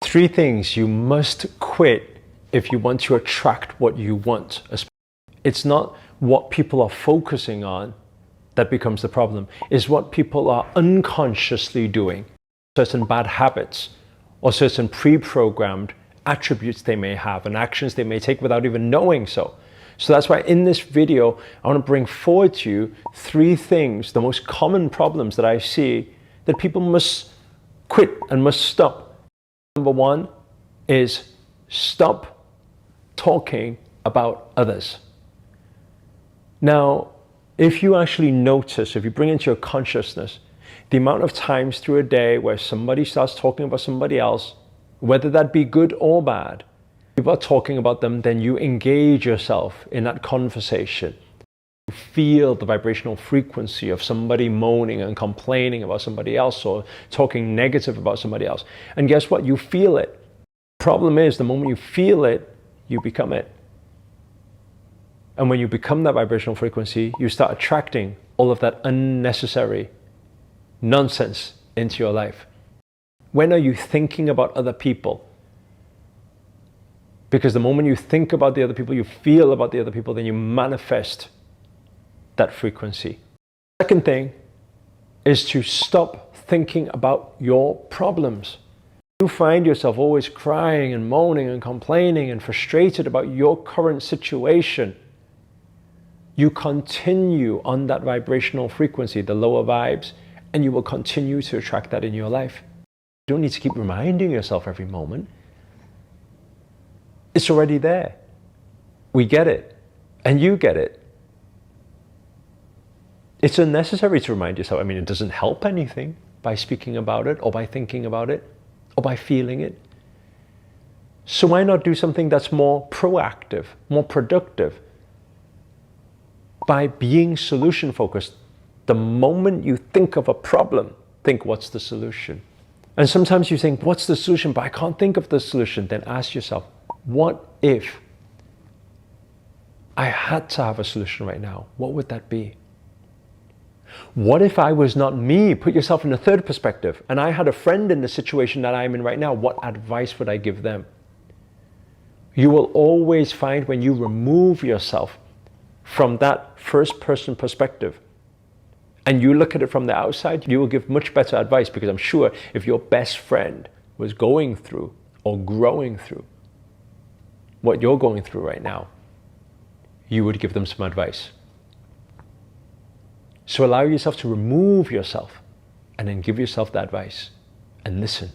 3 things you must quit if you want to attract what you want. It's not what people are focusing on that becomes the problem. It's what people are unconsciously doing. Certain bad habits or certain pre-programmed attributes they may have and actions they may take without even knowing so. So that's why in this video, I want to bring forward to you 3 things, the most common problems that I see that people must quit and must stop. Number 1 is stop talking about others. Now, if you actually notice, if you bring into your consciousness, the amount of times through a day where somebody starts talking about somebody else, whether that be good or bad, people are talking about them, then you engage yourself in that conversation. You feel the vibrational frequency of somebody moaning and complaining about somebody else or talking negative about somebody else. And guess what? You feel it. The problem is the moment you feel it, you become it. And when you become that vibrational frequency, you start attracting all of that unnecessary nonsense into your life. When are you thinking about other people? Because the moment you think about the other people, you feel about the other people, then you manifest that frequency. Second thing is to stop thinking about your problems. You find yourself always crying and moaning and complaining and frustrated about your current situation. You continue on that vibrational frequency, the lower vibes, and you will continue to attract that in your life. You don't need to keep reminding yourself every moment. It's already there. We get it, and you get it. It's unnecessary to remind yourself. I mean, it doesn't help anything by speaking about it or by thinking about it or by feeling it. So why not do something that's more proactive, more productive? By being solution focused. The moment you think of a problem, think, what's the solution? And sometimes you think, what's the solution? But I can't think of the solution. Then ask yourself, what if I had to have a solution right now? What would that be? What if I was not me? Put yourself in a third perspective. And I had a friend in the situation that I'm in right now. What advice would I give them? You will always find when you remove yourself from that first person perspective and you look at it from the outside, you will give much better advice, because I'm sure if your best friend was going through or growing through what you're going through right now, you would give them some advice. So allow yourself to remove yourself and then give yourself the advice and listen.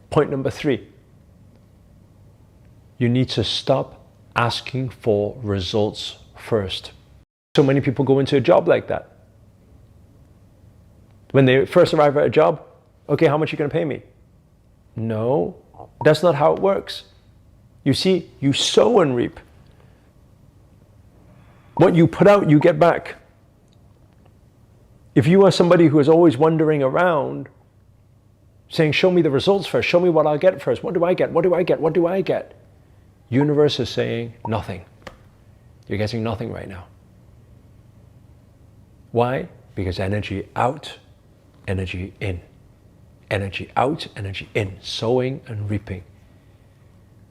Point number 3, you need to stop asking for results first. So many people go into a job like that. When they first arrive at a job, okay, how much are you going to pay me? No, that's not how it works. You see, you sow and reap. What you put out, you get back. If you are somebody who is always wandering around saying, show me the results first, show me what I'll get first, what do I get, what do I get, what do I get? Universe is saying nothing. You're getting nothing right now. Why? Because energy out, energy in. Energy out, energy in. Sowing and reaping.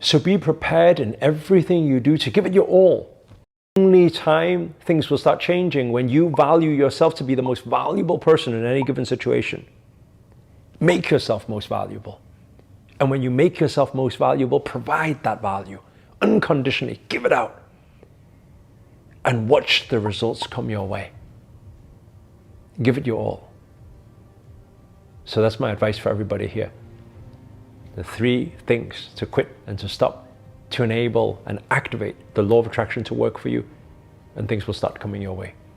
So be prepared in everything you do to give it your all. Only time things will start changing when you value yourself to be the most valuable person in any given situation. Make yourself most valuable. And when you make yourself most valuable, provide that value unconditionally. Give it out. And watch the results come your way. Give it your all. So that's my advice for everybody here. The 3 things to quit and to stop, to enable and activate the law of attraction to work for you, and things will start coming your way.